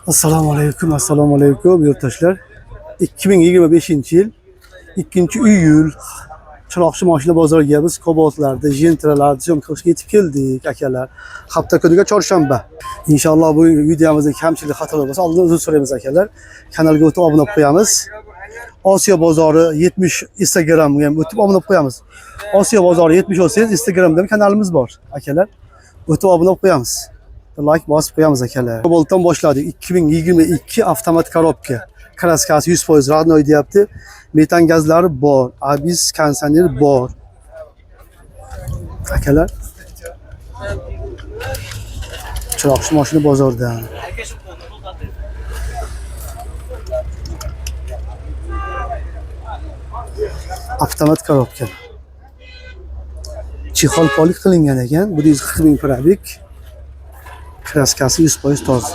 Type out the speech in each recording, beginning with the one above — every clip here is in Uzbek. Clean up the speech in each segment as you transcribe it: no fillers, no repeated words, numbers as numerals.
Assalomu alaykum yurtdoshlar. 2025-yil 2-iyul Chiroqchi mashina bozoriga biz Cobalt'larda, Gentra'larda syomka qilishga yetib keldik akalar. Hafta kuniga chorshanba. Inshaalloh bu videomizda kamchilik xatolar bo'lsa, oldin uzr so'raymiz akalar. Kanalga o'tib obuna bo'lib qo'yamiz. Osiyo bozori 70 Instagramga ham o'tib obuna bo'lib qo'yamiz. Osiyo bozori 70 olsangiz Instagramda kanalimiz bor akalar. O'tib obuna bo'lib qo'yamiz. Like bosib qo'yamiz akalar. Cobalt'dan boshladik. 2022 avtomat korobka. Kraskasi 100% radnoy deyapti. Metan gazlari bor, abis konditsioner bor. Akalar. Chiroqchi mashina bozordan. Avtomat korobka. Chexol polik qilingan ekan. 140 ming probek. Kraskasi 100% toza.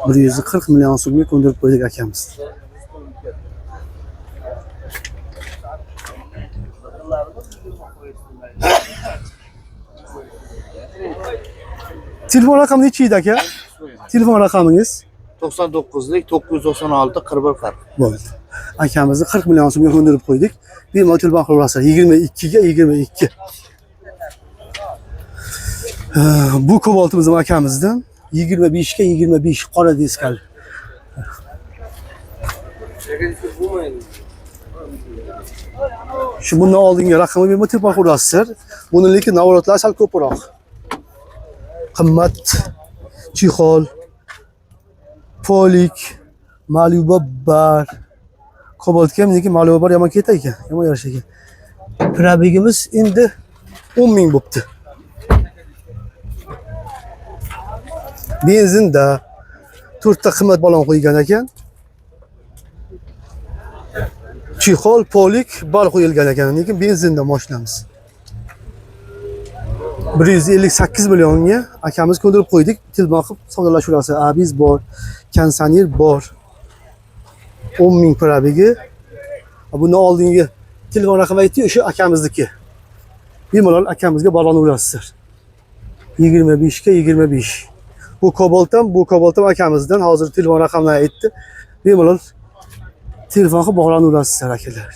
140 million so'mga ko'ndirib qo'ydik akamiz. Telefon raqami nechi edi aka? Telefon raqamingiz 99lik 996 41 40. bo'ldi. Akamizni 40 million so'mga ko'ndirib qo'ydik. Bemalol telefon qilaverasizlar 22 ga 22. Bu Cobalt'imiz akamizdan 25 ga 25 qora diskal. Shu bundan oldingi raqamni bemalol telefon qilaverasizlar. Buni lekin navrotlar sal ko'proq. Qimmat chexol, polik, Malibu bar. Cobalt'ga meniki Malibu bar yomon ketdi ekan, yomon yarashgan ekan. Probegimiz endi 10 ming bo'pti. Benzinda 4 ta qimmat balon qo'ygan ekan. Chexol, polik, bar qo'yilgan ekan, lekin benzinda mashinamiz. 158 millionga akamiz ko'ndirib qo'ydik. Telefon qilib savdolashaverasiz. Abis bor, konditsioner bor. 10 ming probegi. Bundan oldingi telefon raqami aytdi, o'sha akamizniki. Bemalol akamizga bog'lanaverasizlar. 25 ga 25. Bu Cobalt'dan akamizdan hozir telefon raqamini aytdi. Bemalol telefon qilib bog'lanaverasizlar akalar.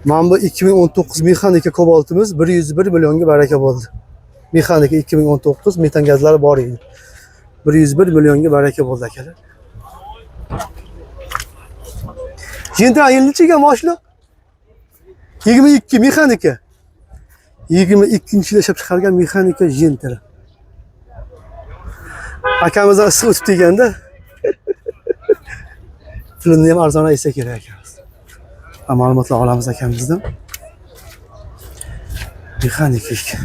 Mana bu 2019 mexanika Cobalt'imiz 101 millionga baraka bo'ldi. Mexanika 2019 metan gazlari bor edi. 101 millionga baraka bo'ldi akalar. Gentra yilchiga mashina 22 mexanika. 22-yilda ishlab chiqargan mexanika Gentra. Akamizdan issiq o'tib deganda pulini ham arzon aytsa kerak akamiz. Ma'lumotlar olamiz akamizdan. Mexanika.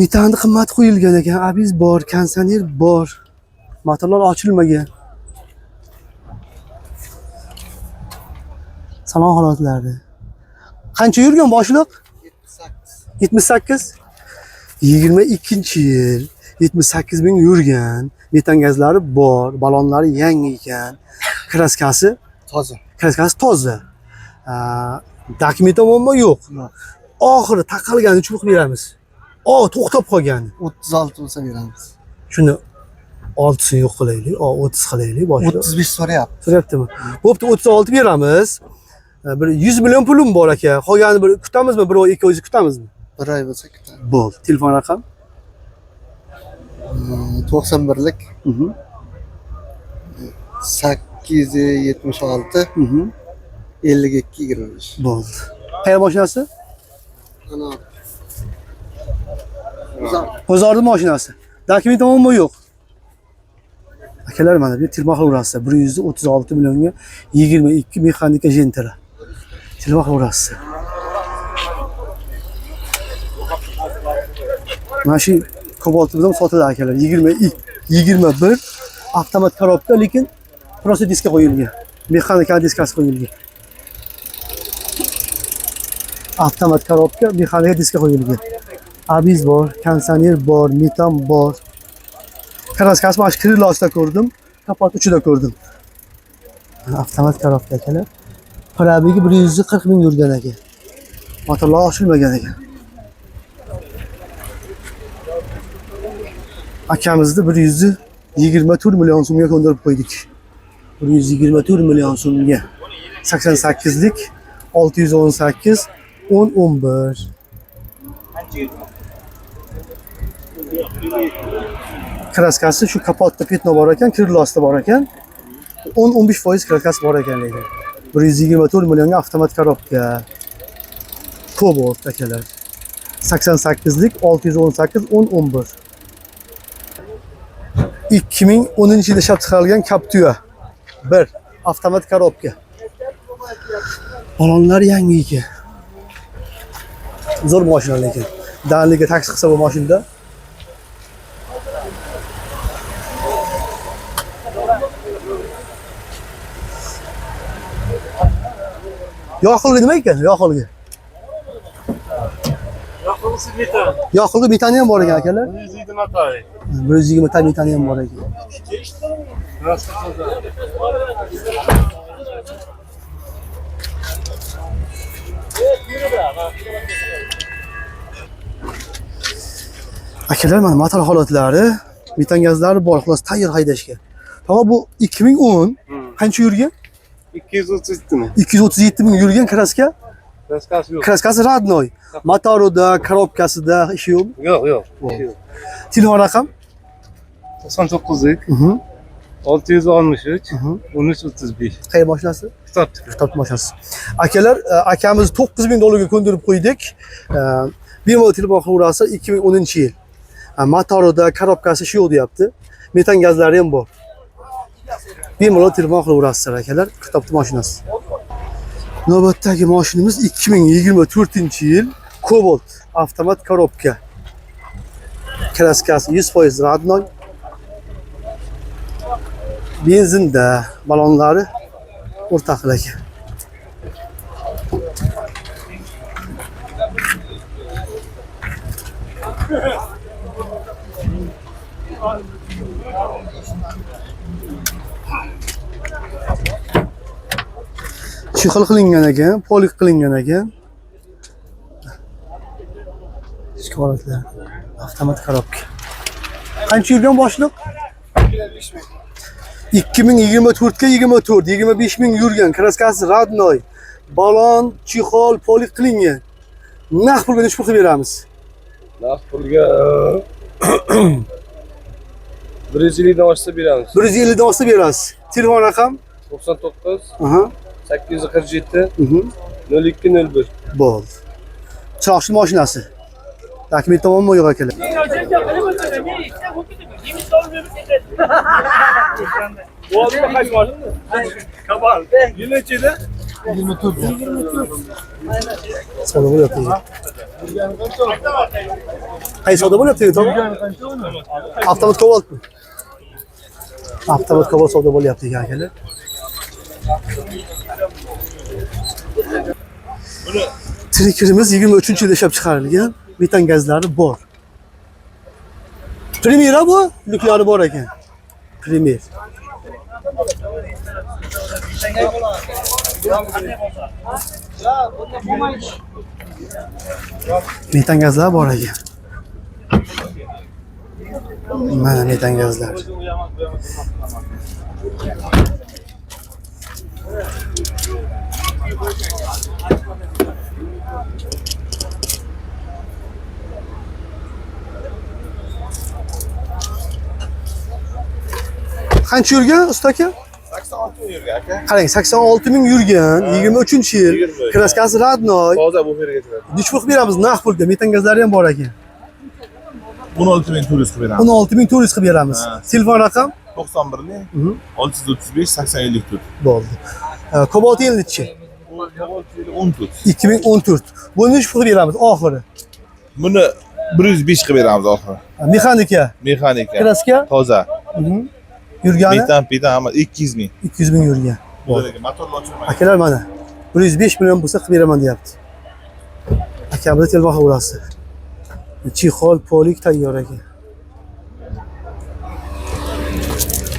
Metanni qimmat qo'yilgan ekan, abis bor, konditsioner bor. Motorlar ochilmagan. Salon holatlari. Qancha yurgan boshliq? 78. 22-yil 78 ming yurgan. Metan gazlari bor, balonlari yangi ekan. Kraskasi Toza. Kraskasi toza. Dokument muammo yo'q. Oxiri taqalgani uchun beramiz. To'xtab qolgan. 36 bo'lsa beramiz. Shuni 6sini yo'q qilaylik, 30 qilaylik boshliq. 35 so'rayapti. So'rayaptimi? Bo'pti, 36 beramiz. Bir 100 million pulim bor aka. Qolganini bir kutamizmi? Bir oy, 2 oy kutamizmi? Bir oy bo'lsa kutamiz. Bo'ldi. Telefon raqam 91lik 876 52 25. bo'ldi. Qayerda mashinasi? Ana Bozorda mashinasi. Dokument muammo yo'q. Akalar mana bu telefon qilaverasizlar. 136 millionga 22 mexanika Gentra. Telefon qilaverasizlar. Mana shu Cobalt'imizdan sotiladi akalar. 21 avtomat korobka, lekin prosta diska qo'yilgan. Mexanika diskasi qo'yilgan. Avtomat korobka, mexanika diska qo'yilgan. Abiz bor, konditsioner bor, metan bor. Kraskasi mana shu krilosida ko'rdim. Kapot uchida ko'rdim. Avtomat korobka akalar. Probegi 140 ming yurgan ekan. Motorlar ochilmagan ekan. Akamizni 124 million so'mga ko'ndirib qo'ydik. 124 million so'mga. 88lik 618 1011. Kraskasi shu kapotda petno bor ekan, krilosda bor ekan. 10-15% kraskasi bor ekan lekin. 124 millionga avtomat korobka. Cobalt akalar. 88lik 618 1011. 2010-yilda ishlab chiqarilgan Captiva 1 avtomat korobka. Balonlar yangi ekan. Zo'r mashina lekin. Danliga taksi qilsa bu mashinada. Yoqilg'i nima ekan? Yoqilg'i. Yoqilg'isi metan. Yoqilg'i metani ham bor ekan akalar. 120 tari. 120 ta metani ham bor ekan. Akalar mana motor holatlari, metan gazlari bor, xolos tayyor haydashga. Tamam bu 2010 qancha yurgan? 237 mi? 237 ming yurgan kraska. Kraskasi yo'q. Kraskasi radnoy. Motorida, korobkasida ishi yo'q. Yo'q. Telefon raqam? 99lik 663 1335. Qayerda mashinasi? Kitobniki. Kitob mashinasi. Akalar, akamiz 9000 dollarga ko'ndirib qo'ydik. Bemalol telefon qilaverasiz 2010-yil. Motorida, korobkasi ishi yo'q deyapti. Metan gazlari ham bor. Bemalol telefon qilaverasizlar akalar, kitobni mashinasi. Navbatdagi mashinamiz 2024-yil Cobalt avtomat korobka. Kraskasi 100% radnoy. Benzinda, balonlari o'rtaqil ekan. Chexol qilingan ekan, polik qilingan ekan. Shikoratlar. Avtomat korobka. Qancha yurgan boshliq? 2024 ga 24, 25 ming yurgan, kraskasi radnoy. Balon, chexol, polik qilingan. Naqd pulga nechta qilib beramiz? Naqd pulga 150 dan oshsa beramiz. 150 dan oshsa berasiz. Telefon raqam? 99 Aha. 847 Mhm. 0201. Bo'ldi. Chiroqchi mashinasi. Dokument tomonmi yo'q akalar? Bu odamda kaç var? Kabal. Yıl neçeydi? 24. Savdo bo'lyapti. Qaysi savdo bo'lyapti to'g'ri? Avtomat Cobaltmi? Avtomat Cobalt savdo bo'lyapti ekan akalar. Trekerimiz 23-yilda ishlab chiqarilgan. Metan gazlari bor. Primera bu, lyuklari bor ekan. Primer. Metan gazlar bor ekan. Mana metan gazlar. Qancha yurgan usta aka? 86 ming yurgan aka. Qarang, 86 ming yurgan, 23-yil. Kraskasi radnoy. Toza bu yerga chiqadi. Nechta qilib beramiz naqd pulga? Metan gazlari ham bor ekan. 16 ming turist qilib beramiz. 16400 qilib beramiz. Telefon raqam 91 635 8054. bo'ldi. Cobalt yildichi? 14. 2014. Buni nechta qilib beramiz oxiri? Buni 105 qilib beramiz oxiri. Mexanika, Mexanika. kraska, Toza. yurgani Metan hamma 200 ming. 200 ming yurgan. Motorni ochilmaydi. Akalar mana 105 million bo'lsa qilib beraman deyapti. Akamizga telefon qilaverasiz. Chixol, polik tayyor ekan.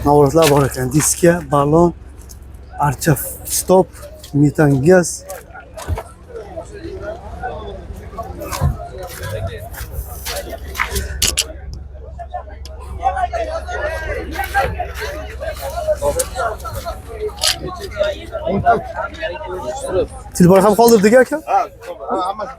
Navrotlar bor ekan. Diska, balon, archa stop, metan gaz. Telefon ham qoldirdik aka. Ha, hammasi